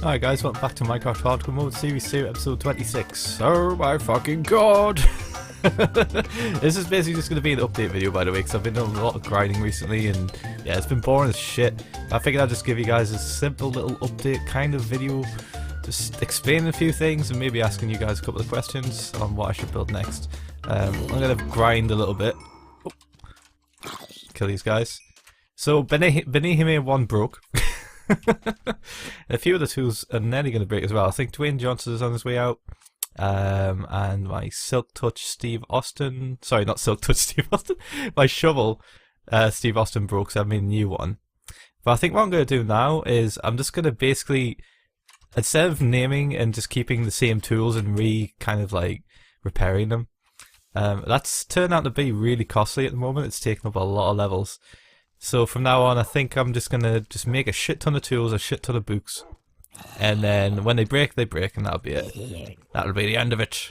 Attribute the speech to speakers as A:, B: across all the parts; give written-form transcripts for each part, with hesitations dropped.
A: Hi guys, welcome back to Minecraft Hardcore Mode Series 2 Episode 26. Oh my fucking god! This is basically just going to be an update video, by the way, because I've been doing a lot of grinding recently and yeah, it's been boring as shit. I figured I'd just give you guys a simple little update kind of video, just explaining a few things and maybe asking you guys a couple of questions on what I should build next. I'm going to grind a little bit. Oh. Kill these guys. So, Benihime 1 broke. A few of the tools are nearly going to break as well. I think Dwayne Johnson is on his way out. And my Silk Touch Steve Austin... Sorry, not Silk Touch Steve Austin. My shovel Steve Austin broke, so I made a new one. But I think what I'm going to do now is I'm just going to basically, instead of naming and just keeping the same tools and kind of like repairing them, that's turned out to be really costly at the moment. It's taken up a lot of levels. So from now on, I think I'm just going to make a shit ton of tools, a shit ton of books. And then when they break, and that'll be it. That'll be the end of it.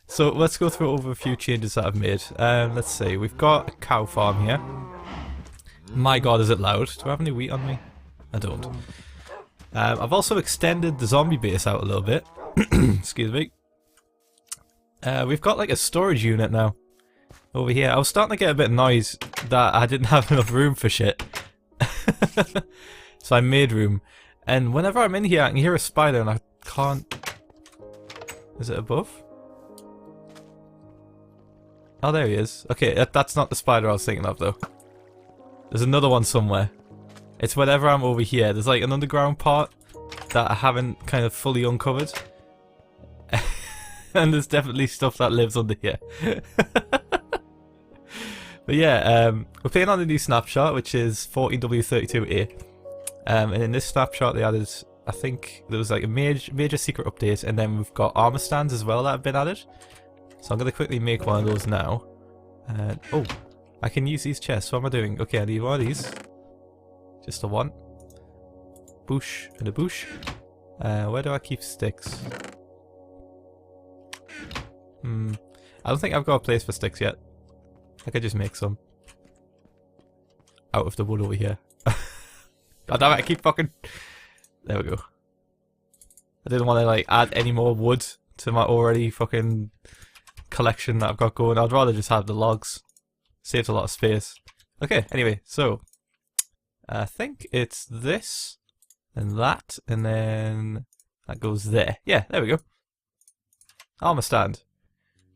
A: So let's go through over a few changes that I've made. Let's see, we've got a cow farm here. My god, is it loud? Do I have any wheat on me? I don't. I've also extended the zombie base out a little bit. Excuse me. We've got like a storage unit now. Over here. I was starting to get a bit of noise that I didn't have enough room for shit. So I made room. And whenever I'm in here, I can hear a spider and I can't... Is it above? Oh, there he is. Okay, that's not the spider I was thinking of, though. There's another one somewhere. It's whenever I'm over here. There's like an underground part that I haven't kind of fully uncovered. And there's definitely stuff that lives under here. But yeah, we're playing on the new snapshot, which is 14W32A. And in this snapshot they added, I think there was like a major secret update, and then we've got armor stands as well that have been added. So I'm going to quickly make one of those now. Oh, I can use these chests. What am I doing? Okay, I need one of these. Just a one. Boosh and a boosh. Where do I keep sticks? I don't think I've got a place for sticks yet. I could just make some. Out of the wood over here. God damn it, I keep fucking... There we go. I didn't want to like add any more wood to my already fucking collection that I've got going. I'd rather just have the logs. Saves a lot of space. Okay, anyway, so... I think it's this, and that, and then... that goes there. Yeah, there we go. Armor stand.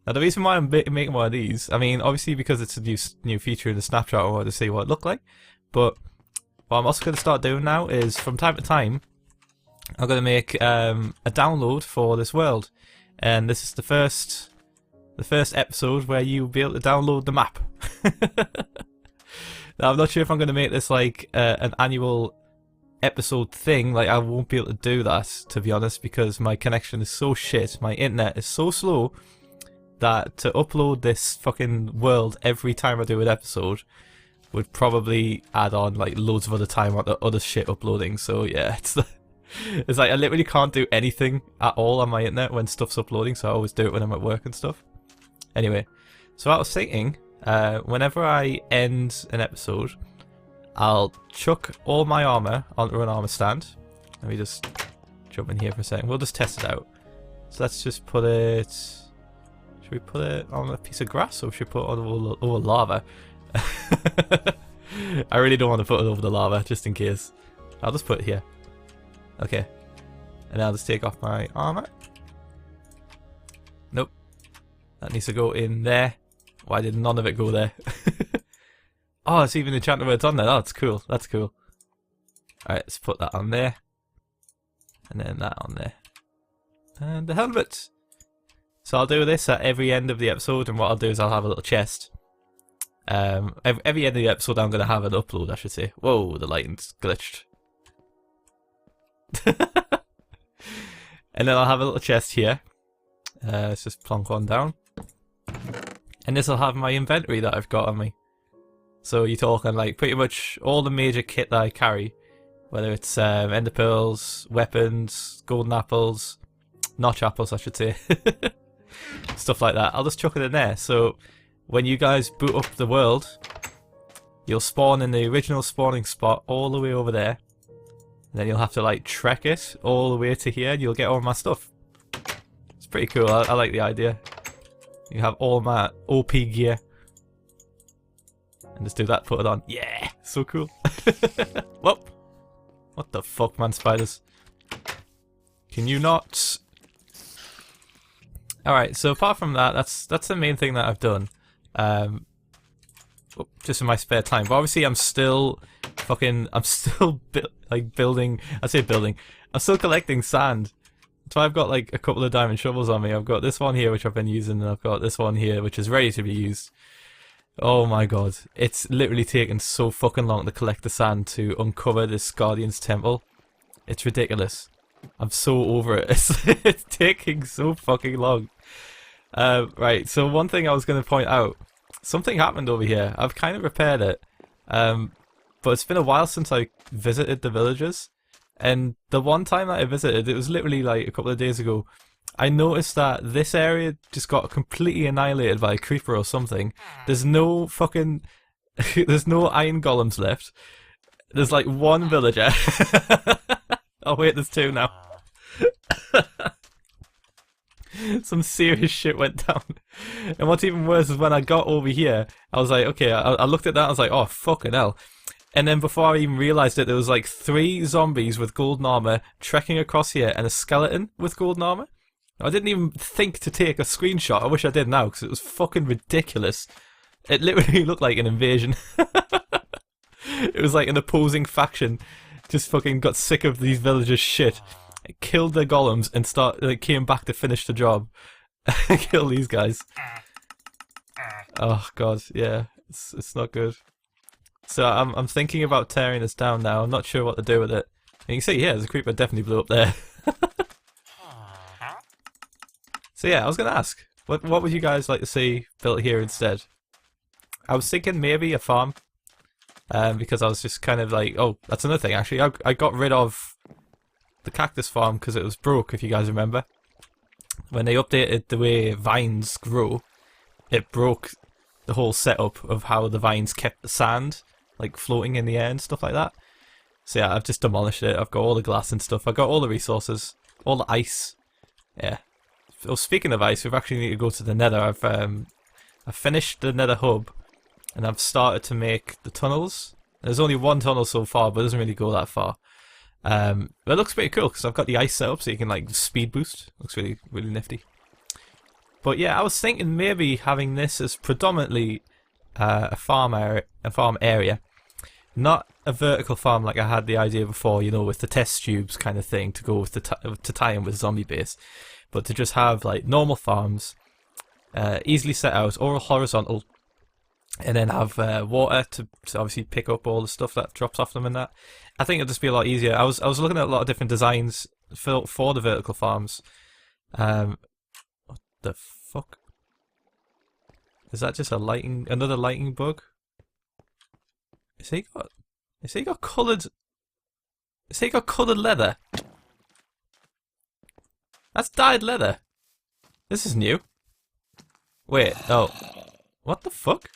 A: Now the reason why I'm making one of these, I mean obviously because it's a new feature in the snapshot, I wanted to see what it looked like, but what I'm also going to start doing now is from time to time I'm going to make a download for this world, and this is the first episode where you'll be able to download the map. Now I'm not sure if I'm going to make this like an annual episode thing. Like I won't be able to do that, to be honest, because my connection is so shit, my internet is so slow, that to upload this fucking world every time I do an episode would probably add on like loads of other time on the other shit uploading. So yeah, it's like I literally can't do anything at all on my internet when stuff's uploading, so I always do it when I'm at work and stuff. Anyway, so I was thinking, whenever I end an episode, I'll chuck all my armor onto an armor stand. Let me just jump in here for a second. We'll just test it out. So let's just put it... Should we put it on a piece of grass, or should we put it on over lava? I really don't want to put it over the lava, just in case. I'll just put it here. Okay. And I'll just take off my armor. Nope. That needs to go in there. Why did none of it go there? Oh, it's even enchanted words on there. Oh, that's cool. That's cool. Alright, let's put that on there. And then that on there. And the helmet. So I'll do this at every end of the episode, and what I'll do is I'll have a little chest. Every end of the episode I'm going to have an upload, I should say. Whoa, the lighting's glitched. And then I'll have a little chest here. Let's just plonk one down. And this will have my inventory that I've got on me. So you're talking like pretty much all the major kit that I carry. Whether it's ender pearls, weapons, golden apples, notch apples I should say. Stuff like that. I'll just chuck it in there. So when you guys boot up the world, you'll spawn in the original spawning spot all the way over there. And then you'll have to like trek it all the way to here and you'll get all my stuff. It's pretty cool. I like the idea. You have all my OP gear. And just do that, put it on. Yeah! So cool. Whoop! What the fuck, man, spiders? Can you not? Alright, so apart from that, that's the main thing that I've done. Just in my spare time. But obviously I'm still building, I say building, I'm still collecting sand. So I've got like a couple of diamond shovels on me. I've got this one here which I've been using, and I've got this one here which is ready to be used. Oh my god, it's literally taken so fucking long to collect the sand to uncover this Guardian's Temple. It's ridiculous. I'm so over it. It's taking so fucking long. Right, so one thing I was going to point out. Something happened over here. I've kind of repaired it. But it's been a while since I visited the villages. And the one time that I visited, it was literally like a couple of days ago. I noticed that this area just got completely annihilated by a creeper or something. There's no fucking... there's no iron golems left. There's like one villager. Oh wait, there's two now. Some serious shit went down. And what's even worse is when I got over here, I was like, okay, I looked at that, I was like, oh fucking hell. And then before I even realised it, there was like 3 zombies with golden armour trekking across here and a skeleton with golden armour. I didn't even think to take a screenshot. I wish I did now because it was fucking ridiculous. It literally looked like an invasion. It was like an opposing faction just fucking got sick of these villagers' shit. It killed their golems and came back to finish the job. Kill these guys. Oh god, yeah, it's not good. So I'm thinking about tearing this down now. I'm not sure what to do with it. And you can see here, the creeper definitely blew up there. So yeah, I was gonna ask, what would you guys like to see built here instead? I was thinking maybe a farm. Because I was just kind of like, oh, that's another thing actually. I got rid of the cactus farm because it was broke, if you guys remember. When they updated the way vines grow, it broke the whole setup of how the vines kept the sand like floating in the air and stuff like that. So yeah, I've just demolished it. I've got all the glass and stuff. I've got all the resources, all the ice. Yeah. Well, speaking of ice, we've actually need to go to the Nether. I've finished the Nether hub. And I've started to make the tunnels. There's only one tunnel so far, but it doesn't really go that far. But it looks pretty cool because I've got the ice set up so you can like speed boost. Looks really, really nifty. But yeah, I was thinking maybe having this as predominantly a farm area, not a vertical farm like I had the idea before. You know, with the test tubes kind of thing to go with to tie in with zombie base, but to just have like normal farms, easily set out, or horizontal. And then have water to obviously pick up all the stuff that drops off them and that. I think it'll just be a lot easier. I was looking at a lot of different designs for the vertical farms. What the fuck? Is that just another lighting bug? Is he got coloured leather? That's dyed leather. This is new. Wait, oh. What the fuck?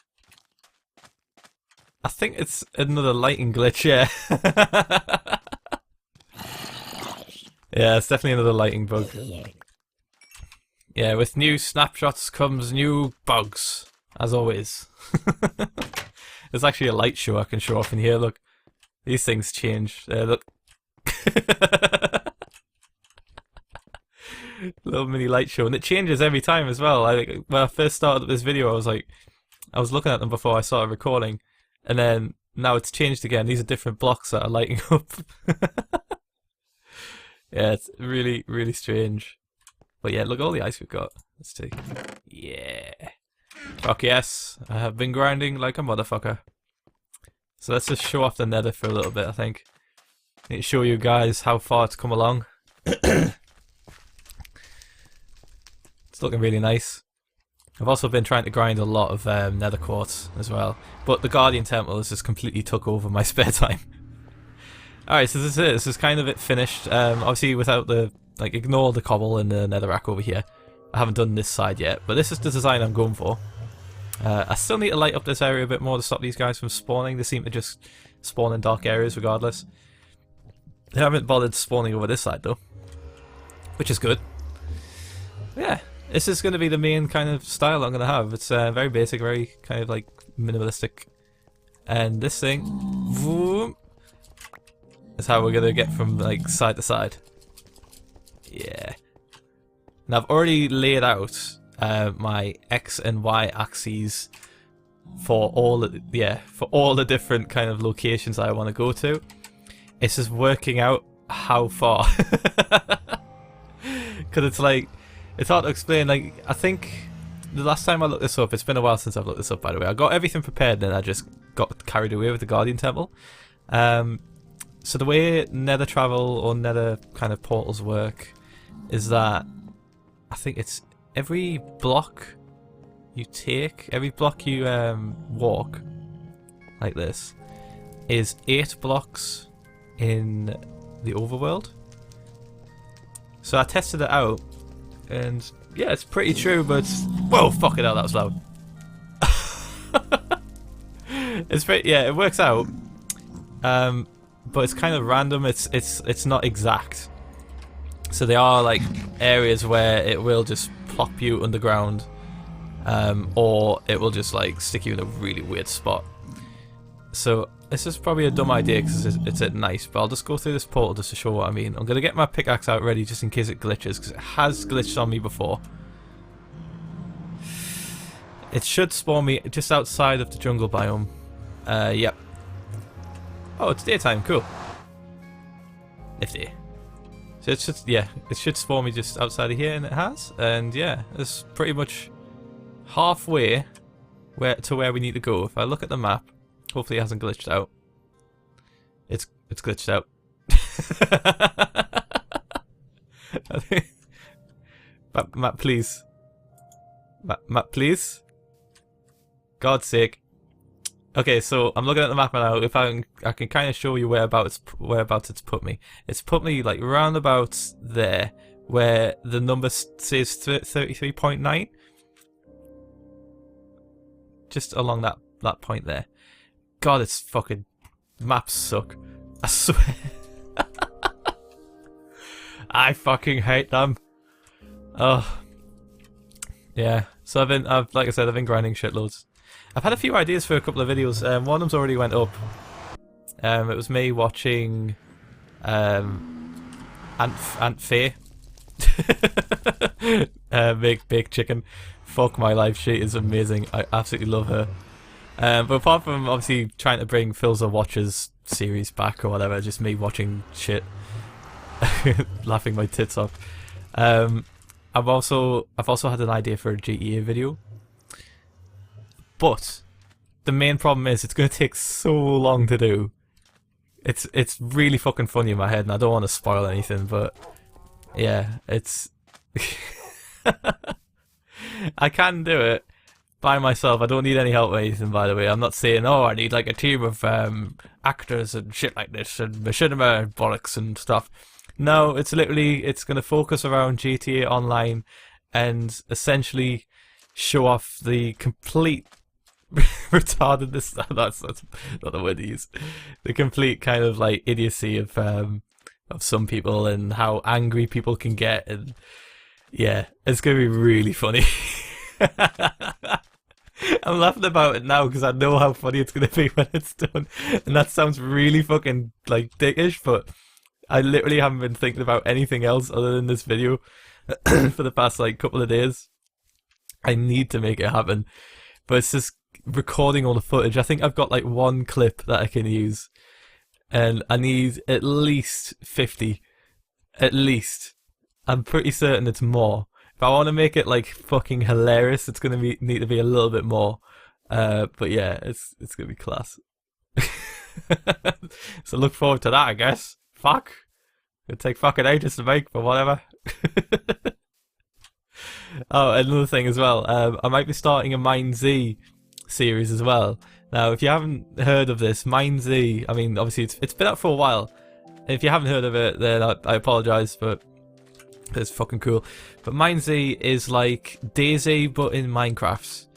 A: I think it's another lighting glitch, yeah. Yeah, it's definitely another lighting bug. Yeah, with new snapshots comes new bugs, as always. There's actually a light show I can show off in here, look. These things change. Look. Little mini light show, and it changes every time as well. When I first started this video, I was looking at them before I started recording. And then now it's changed again. These are different blocks that are lighting up. Yeah, it's really, really strange. But yeah, look at all the ice we've got. Let's see. Yeah. Fuck yes. I have been grinding like a motherfucker. So let's just show off the Nether for a little bit, I think. Need to show you guys how far it's come along. It's looking really nice. I've also been trying to grind a lot of nether quartz as well, but the Guardian Temple has just completely took over my spare time. Alright, so this is it. This is kind of it finished. Obviously without the, ignore the cobble and the netherrack over here. I haven't done this side yet, but this is the design I'm going for. I still need to light up this area a bit more to stop these guys from spawning. They seem to just spawn in dark areas regardless. They haven't bothered spawning over this side though, which is good. Yeah, this is going to be the main kind of style I'm going to have. It's very basic, very kind of like minimalistic. And this thing, vroom, is how we're going to get from like side to side. Yeah. Now I've already laid out my X and Y axes for all the different kind of locations I want to go to. It's just working out how far, because it's like, it's hard to explain. Like, I think the last time I looked this up, it's been a while since I've looked this up, by the way. I got everything prepared and I just got carried away with the Guardian Temple. So the way nether travel or nether kind of portals work is that I think it's every block you take, every block you walk like this is 8 blocks in the overworld. So I tested it out and yeah, it's pretty true, but whoa, fucking hell, that was loud. It's pretty, yeah, it works out, but it's kind of random. It's not exact. So there are like areas where it will just plop you underground, or it will just like stick you in a really weird spot. So this is probably a dumb idea because it's at night, but I'll just go through this portal just to show what I mean. I'm gonna get my pickaxe out ready just in case it glitches, because it has glitched on me before. It should spawn me just outside of the jungle biome. Yep. Oh, it's daytime. Cool. Nifty. So it's just, yeah, it should spawn me just outside of here, and it has. And yeah, it's pretty much halfway to where we need to go. If I look at the map, hopefully it hasn't glitched out. It's glitched out. Map, please. Map, please. God's sake. Okay, so I'm looking at the map now. If I can kind of show you whereabouts it's put me. It's put me like roundabouts there, where the number says 33.9. Just along that point there. God, it's fucking, maps suck. I swear. I fucking hate them. Oh. Yeah. So like I said, I've been grinding shitloads. I've had a few ideas for a couple of videos. One of them's already went up. It was me watching Aunt Faye make baked chicken. Fuck my life, she is amazing. I absolutely love her. But apart from obviously trying to bring Phil's or Watchers series back or whatever, just me watching shit, laughing my tits off. I've also had an idea for a GTA video. But the main problem is it's going to take so long to do. It's really fucking funny in my head, and I don't want to spoil anything, but yeah, it's I can do it by myself. I don't need any help or anything, by the way. I'm not saying, oh, I need like a team of actors and shit like this and machinima bollocks and stuff. No, it's literally, it's going to focus around GTA Online and essentially show off the complete retardedness. That's not the word to use. The complete kind of like idiocy of some people and how angry people can get, and yeah, it's gonna be really funny. I'm laughing about it now because I know how funny it's gonna be when it's done, and that sounds really fucking like dickish, but I literally haven't been thinking about anything else other than this video for the past like couple of days. I need to make it happen, but it's just recording all the footage. I think I've got like one clip that I can use, and I need at least 50. At least. I'm pretty certain it's more. If I want to make it like fucking hilarious, it's gonna need to be a little bit more. But yeah, it's gonna be class. So look forward to that, I guess. Fuck. It'll take fucking ages to make, but whatever. Oh, another thing as well. I might be starting a Mine Z series as well. Now, if you haven't heard of this, Mine Z, I mean, obviously it's been out for a while. If you haven't heard of it, then I apologise, but it's fucking cool. But Mine Z is like DayZ, but in Minecraft.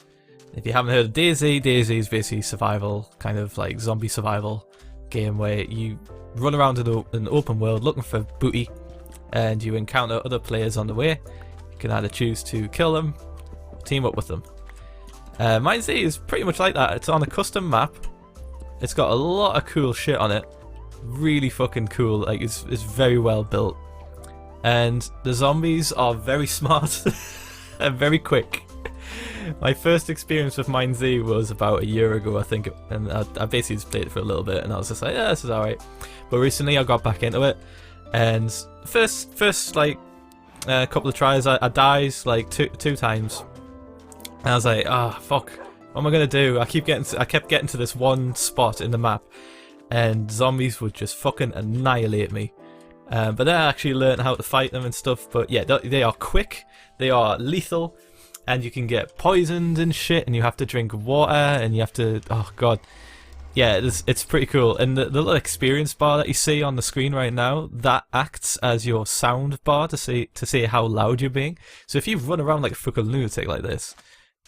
A: If you haven't heard of DayZ, DayZ is basically survival, kind of like zombie survival game where you run around in an open world looking for booty, and you encounter other players on the way. You can either choose to kill them, team up with them. Mine Z is pretty much like that. It's on a custom map. It's got a lot of cool shit on it. Really fucking cool. Like it's very well built. And the zombies are very smart and very quick. My first experience with Mine Z was about a year ago, I think, and I basically just played it for a little bit, and I was just like, yeah, this is alright. But recently I got back into it, and first like a couple of tries, I died like two times. And I was like, ah, fuck, what am I gonna do? I kept getting to this one spot in the map, and zombies would just fucking annihilate me. But then I actually learned how to fight them and stuff. But yeah, they are quick, they are lethal, and you can get poisoned and shit, and you have to drink water, and you have to, oh god. Yeah, it's pretty cool. And the little experience bar that you see on the screen right now, that acts as your sound bar to see how loud you're being. So if you run around like a fucking lunatic like this,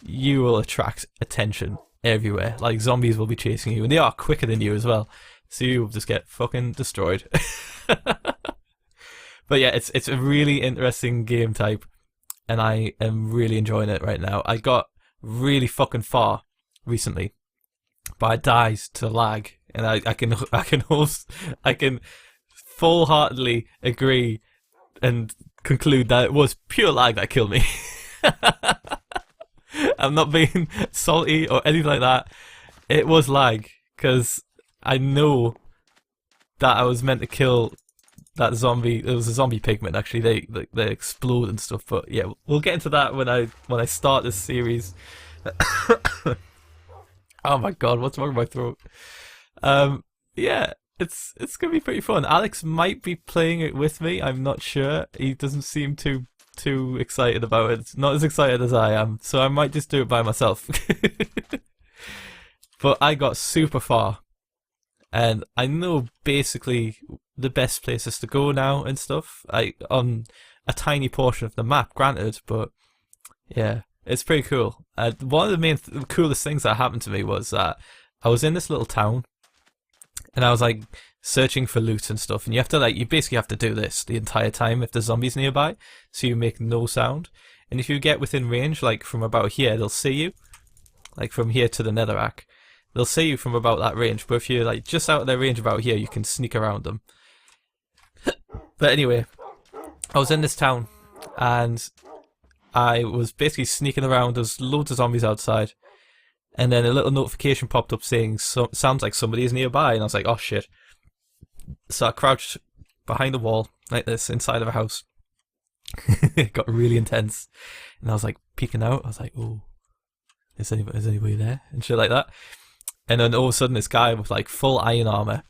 A: you will attract attention everywhere. Like zombies will be chasing you, and they are quicker than you as well. So you'll just get fucking destroyed. But yeah, it's a really interesting game type, and I am really enjoying it right now. I got really fucking far recently, but I died to lag, and I can full-heartedly agree and conclude that it was pure lag that killed me. I'm not being salty or anything like that. It was lag, because I know that I was meant to kill that zombie. It was a zombie pigment, actually. They explode and stuff. But yeah, we'll get into that when I start this series. Oh my god, what's wrong with my throat? Yeah, it's gonna be pretty fun. Alex might be playing it with me. I'm not sure. He doesn't seem too excited about it. Not as excited as I am. So I might just do it by myself. But I got super far, and I know basically the best places to go now and stuff. On a tiny portion of the map, granted, but yeah, it's pretty cool. One of the main coolest things that happened to me was that I was in this little town, and I was like searching for loot and stuff, and you basically have to do this the entire time if there's zombies nearby, so you make no sound. And if you get within range, like from about here, they'll see you, like from here to the netherrack. They'll see you from about that range, but if you're like just out of their range about here, you can sneak around them. But anyway, I was in this town, and I was basically sneaking around. There's loads of zombies outside, and then a little notification popped up saying, sounds like somebody is nearby, and I was like, oh shit. So I crouched behind the wall, like this, inside of a house. It got really intense, and I was like peeking out. I was like, oh, is anybody there? And shit like that. And then all of a sudden, this guy with like full iron armor,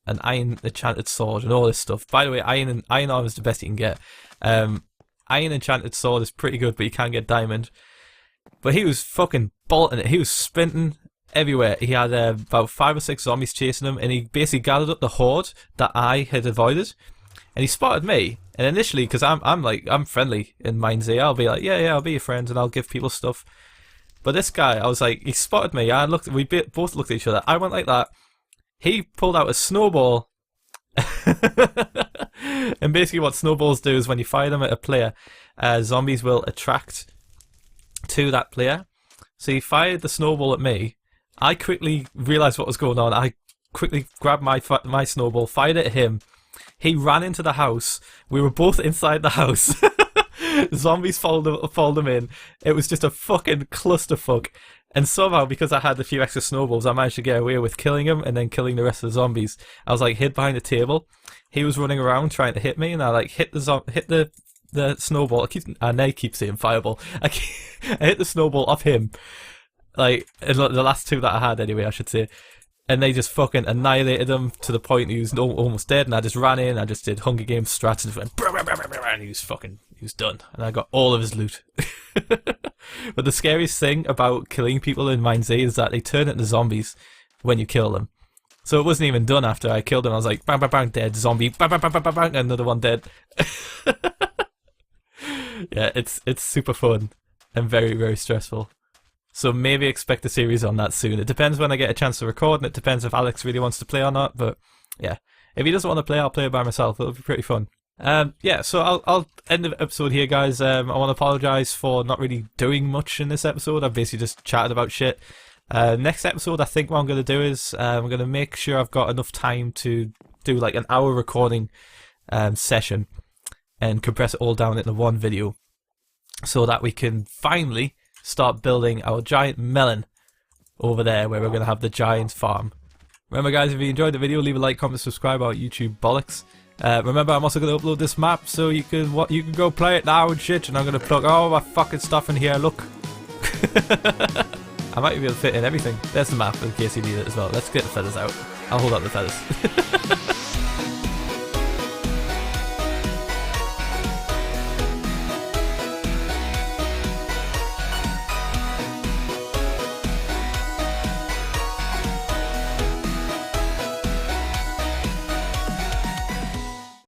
A: an iron enchanted sword, and all this stuff. By the way, iron armor is the best you can get. Iron enchanted sword is pretty good, but you can't get diamond. But he was fucking bolting it. He was sprinting everywhere. He had about 5 or 6 zombies chasing him, and he basically gathered up the horde that I had avoided. And he spotted me. And initially, because I'm friendly in Mine Z, I'll be like, yeah, I'll be your friend, and I'll give people stuff. But this guy, I was like, he spotted me. We both looked at each other. I went like that. He pulled out a snowball. And basically what snowballs do is when you fire them at a player, zombies will attract to that player. So he fired the snowball at me. I quickly realised what was going on. I quickly grabbed my snowball, fired it at him. He ran into the house. We were both inside the house. Zombies followed him in. It was just a fucking clusterfuck. And somehow, because I had a few extra snowballs, I managed to get away with killing him and then killing the rest of the zombies. I was like hid behind a table. He was running around trying to hit me, and I like hit the snowball. I keep saying fireball. I hit the snowball off him. Like the last 2 that I had, anyway, I should say. And they just fucking annihilated him to the point he was almost dead. And I just ran in. I just did Hunger Games strats and went, and he was done. And I got all of his loot. But the scariest thing about killing people in Mine Z is that they turn into zombies when you kill them. So it wasn't even done after I killed him. I was like, bang, bang, bang, dead, zombie, bang, bang, bang, bang, bang, bang, another one dead. Yeah, it's super fun and very, very stressful. So maybe expect a series on that soon. It depends when I get a chance to record, and it depends if Alex really wants to play or not. But yeah, If he doesn't want to play, I'll play it by myself. It'll be pretty fun. Yeah, so I'll end the episode here, guys. I want to apologise for not really doing much in this episode. I've basically just chatted about shit. Next episode, I think what I'm going to do is I'm going to make sure I've got enough time to do like an hour recording session and compress it all down into one video so that we can finally start building our giant melon over there where we're going to have the giant farm. Remember, guys, if you enjoyed the video, leave a like, comment, subscribe, our YouTube bollocks. Remember, I'm also going to upload this map so you can go play it now and shit, and I'm going to plug all my fucking stuff in here. Look. I might be able to fit in everything. There's the map in case you need it as well. Let's get the feathers out. I'll hold up the feathers.